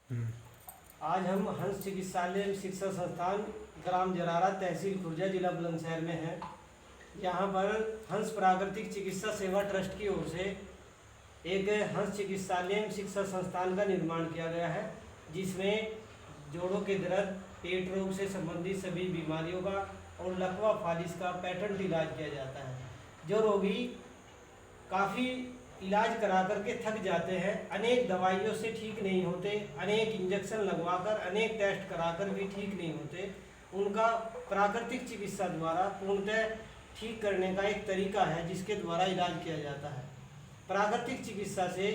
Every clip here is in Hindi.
आज हम हंस चिकित्सालय शिक्षा संस्थान ग्राम जरारा तहसील खुर्जा जिला बुलंदशहर में है। यहाँ पर हंस प्राकृतिक चिकित्सा सेवा ट्रस्ट की ओर से एक हंस चिकित्सालय शिक्षा संस्थान का निर्माण किया गया है, जिसमें जोड़ों के दर्द, पेट रोग से संबंधित सभी बीमारियों का और लकवा फालिस का पैटर्न इलाज किया जाता है। जो रोगी काफ़ी इलाज करा करके थक जाते हैं, अनेक दवाइयों से ठीक नहीं होते, अनेक इंजेक्शन लगवाकर, अनेक टेस्ट कराकर भी ठीक नहीं होते, उनका प्राकृतिक चिकित्सा द्वारा पूर्णतः ठीक करने का एक तरीका है जिसके द्वारा इलाज किया जाता है। प्राकृतिक चिकित्सा से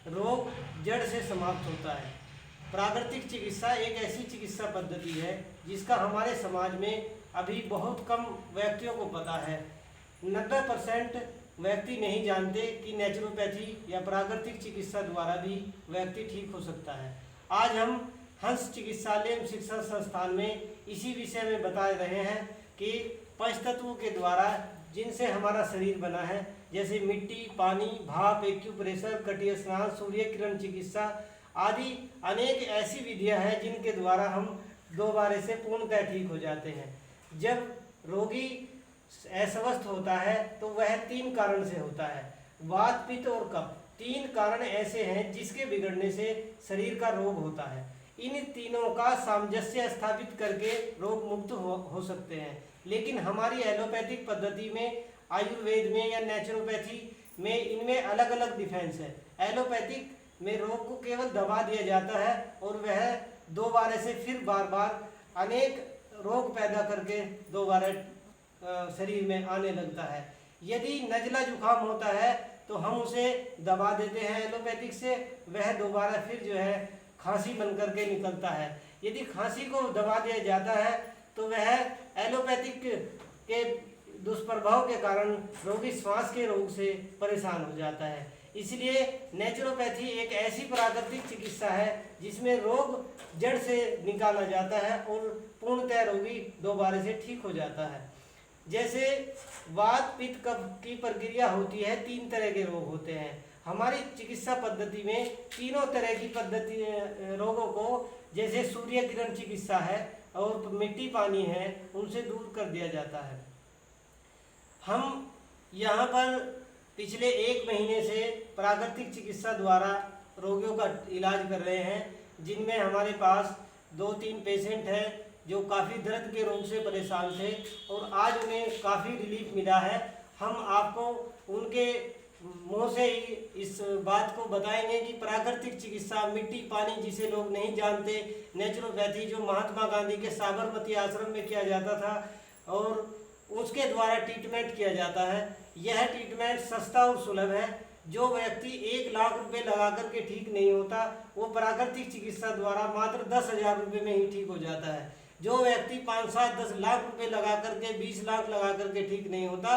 रोग जड़ से समाप्त होता है। प्राकृतिक चिकित्सा एक ऐसी चिकित्सा पद्धति है जिसका हमारे समाज में अभी बहुत कम व्यक्तियों को पता है। 90% व्यक्ति नहीं जानते कि नेचुरोपैथी या प्राकृतिक चिकित्सा द्वारा भी व्यक्ति ठीक हो सकता है। आज हम हंस चिकित्सालय शिक्षा संस्थान में इसी विषय में बता रहे हैं कि पंचतत्वों के द्वारा जिनसे हमारा शरीर बना है, जैसे मिट्टी, पानी, भाप, एक्यूप्रेशर, कटीय स्नान, सूर्य किरण चिकित्सा आदि अनेक ऐसी विधियां हैं जिनके द्वारा हम दोबारे से पूर्णतः ठीक हो जाते हैं। जब रोगी अस्वस्थ होता है तो वह 3 कारण से होता है। वात, पित्त और कफ 3 कारण ऐसे हैं जिसके बिगड़ने से शरीर का रोग होता है। इन तीनों का सामंजस्य स्थापित करके रोग मुक्त हो सकते हैं। लेकिन हमारी एलोपैथिक पद्धति में, आयुर्वेद में या नेचुरोपैथी में इनमें अलग अलग डिफरेंस है। एलोपैथिक में रोग को केवल दबा दिया जाता है और वह दोबारा से फिर बार बार अनेक रोग पैदा करके दोबारा शरीर में आने लगता है। यदि नज़ला जुकाम होता है तो हम उसे दबा देते हैं एलोपैथिक से, वह दोबारा फिर जो है खांसी बन करके निकलता है। यदि खांसी को दबा दिया जाता है तो वह एलोपैथिक के दुष्प्रभाव के कारण रोगी श्वास के रोग से परेशान हो जाता है। इसलिए नेचुरोपैथी एक ऐसी प्राकृतिक चिकित्सा है जिसमें रोग जड़ से निकाला जाता है और पूर्णतः रोगी दोबारा से ठीक हो जाता है। जैसे वात, पित्त, कफ की प्रक्रिया होती है, 3 तरह के रोग होते हैं। हमारी चिकित्सा पद्धति में तीनों तरह की पद्धति रोगों को, जैसे सूर्य किरण चिकित्सा है और मिट्टी पानी है, उनसे दूर कर दिया जाता है। हम यहाँ पर पिछले 1 महीने से प्राकृतिक चिकित्सा द्वारा रोगियों का इलाज कर रहे हैं, जिनमें हमारे पास 2-3 पेशेंट हैं जो काफ़ी दर्द के रोग से परेशान थे और आज उन्हें काफ़ी रिलीफ मिला है। हम आपको उनके मुँह से ही इस बात को बताएंगे कि प्राकृतिक चिकित्सा, मिट्टी पानी जिसे लोग नहीं जानते, नेचुरोपैथी जो महात्मा गांधी के साबरमती आश्रम में किया जाता था और उसके द्वारा ट्रीटमेंट किया जाता है। यह ट्रीटमेंट सस्ता और सुलभ है। जो व्यक्ति 1 लाख रुपए लगा करके ठीक नहीं होता, वो प्राकृतिक चिकित्सा द्वारा मात्र 10,000 रुपये में ही ठीक हो जाता है। जो व्यक्ति 5-7-10 लाख रुपए लगा करके, 20 लाख लगा करके ठीक नहीं होता,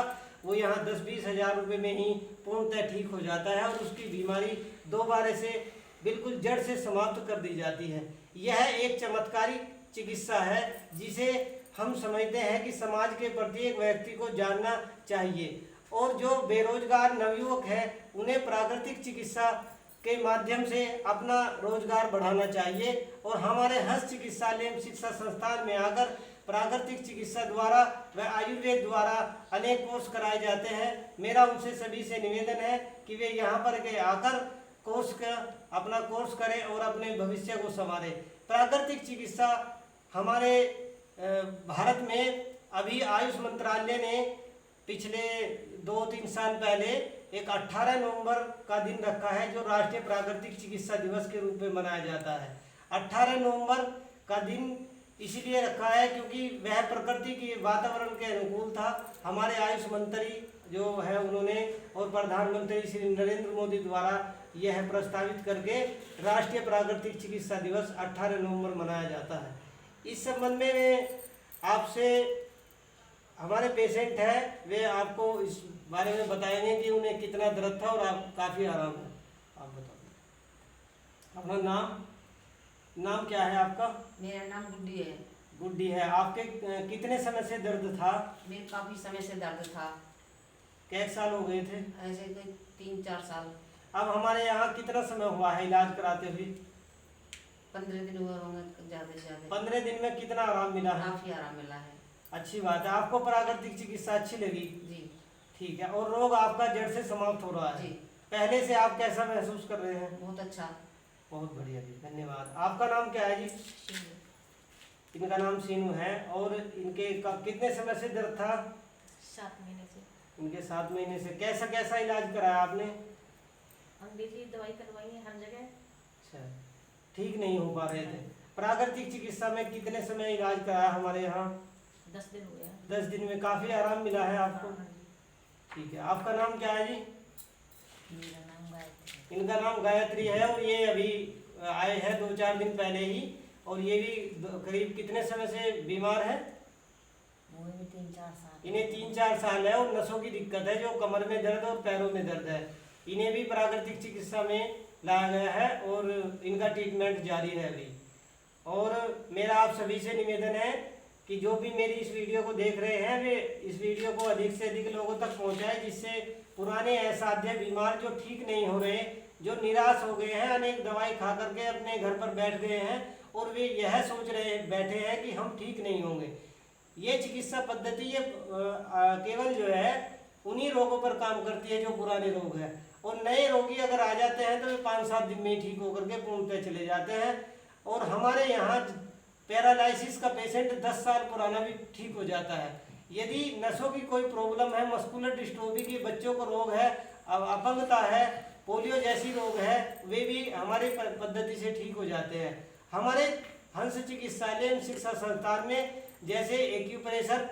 वो यहाँ 10-20 हज़ार रुपये में ही पूर्णतः ठीक हो जाता है और उसकी बीमारी दोबारा से बिल्कुल जड़ से समाप्त कर दी जाती है। यह एक चमत्कारिक चिकित्सा है जिसे हम समझते हैं कि समाज के प्रत्येक व्यक्ति को जानना चाहिए और जो बेरोजगार नवयुवक हैं उन्हें प्राकृतिक चिकित्सा के माध्यम से अपना रोजगार बढ़ाना चाहिए और हमारे हंस चिकित्सालय शिक्षा संस्थान में आकर प्राकृतिक चिकित्सा द्वारा व आयुर्वेद द्वारा अनेक कोर्स कराए जाते हैं। मेरा उनसे सभी से निवेदन है कि वे यहाँ पर के आकर अपना कोर्स करें और अपने भविष्य को संवारें। प्राकृतिक चिकित्सा हमारे भारत में अभी आयुष मंत्रालय ने पिछले 2-3 साल पहले एक 18 नवंबर का दिन रखा है जो राष्ट्रीय प्राकृतिक चिकित्सा दिवस के रूप में मनाया जाता है। 18 नवंबर का दिन इसलिए रखा है क्योंकि वह प्रकृति के वातावरण के अनुकूल था। हमारे आयुष मंत्री जो है उन्होंने और प्रधानमंत्री श्री नरेंद्र मोदी द्वारा यह प्रस्तावित करके राष्ट्रीय प्राकृतिक चिकित्सा दिवस 18 नवंबर मनाया जाता है। इस संबंध में आपसे हमारे पेशेंट हैं, वे आपको इस बारे में बताएंगे कि उन्हें कितना दर्द था और आप काफ़ी आराम है। आप बताओ अपना नाम क्या है आपका? मेरा नाम गुड्डी है। गुड्डी है। आपके कितने समय से दर्द था? मेरे काफ़ी समय से दर्द था। कैसे साल हो गए थे? ऐसे कोई 3-4 साल। अब हमारे यहाँ कितना समय हुआ है इलाज कराते हुए? 15 दिन हुए होंगे ज्यादा से ज्यादा। 15 दिन में कितना आराम मिला है? काफी आराम मिला है। अच्छी बात है। आपको प्राकृतिक चिकित्सा अच्छी लगी? जी ठीक है। और रोग आपका जड़ से समाप्त हो रहा है? जी पहले से आप कैसा महसूस कर रहे हैं? बहुत अच्छा। बहुत बढ़िया जी, धन्यवाद। आपका नाम क्या है जी? इनका नाम सीनू है। और इनके कितने समय से दर्द था? 7 महीने से। इनके 7 महीने से। कैसा कैसा इलाज कराया आपने? अंग्रेजी दवाई करवाई है हर जगह। अच्छा, ठीक नहीं हो पा रहे थे। प्राकृतिक चिकित्सा में कितने समय इलाज कराया हमारे यहाँ? 10 दिन हुए हैं। 10 दिन में काफी आराम मिला है आपको? हाँ जी। ठीक है। आपका नाम क्या है जी? मेरा नाम गायत्री। इनका नाम गायत्री है। और ये अभी आए हैं 2-4 दिन पहले ही। और ये भी करीब कितने समय से बीमार है? वो भी 3-4 साल। इन्हें 3-4 साल है। और नसों की दिक्कत है, जो कमर में दर्द और पैरों में दर्द है। इन्हें भी प्राकृतिक चिकित्सा में लाया गया है और इनका ट्रीटमेंट जारी है अभी। और मेरा आप सभी से निवेदन है कि जो भी मेरी इस वीडियो को देख रहे हैं, वे इस वीडियो को अधिक से अधिक लोगों तक पहुंचाएं, जिससे पुराने असाध्य बीमार जो ठीक नहीं हो रहे, जो निराश हो गए हैं, अनेक दवाई खा करके अपने घर पर बैठ गए हैं और वे यह सोच रहे बैठे हैं कि हम ठीक नहीं होंगे। ये चिकित्सा पद्धति ये केवल जो है उन्हीं रोगों पर काम करती है जो पुराने रोग हैं। और नए रोगी अगर आ जाते हैं तो वे 5-7 दिन में ही ठीक होकर के पूर्णतः चले जाते हैं। और हमारे यहाँ पैरालिसिस का पेशेंट 10 साल पुराना भी ठीक हो जाता है। यदि नसों की कोई प्रॉब्लम है, मस्कुलर डिस्ट्रोफी की बच्चों को रोग है, अपंगता है, पोलियो जैसी रोग है, वे भी हमारे पद्धति से ठीक हो जाते हैं। हमारे हंस चिकित्सालय शिक्षा संस्थान में जैसे एक्यूप्रेशर,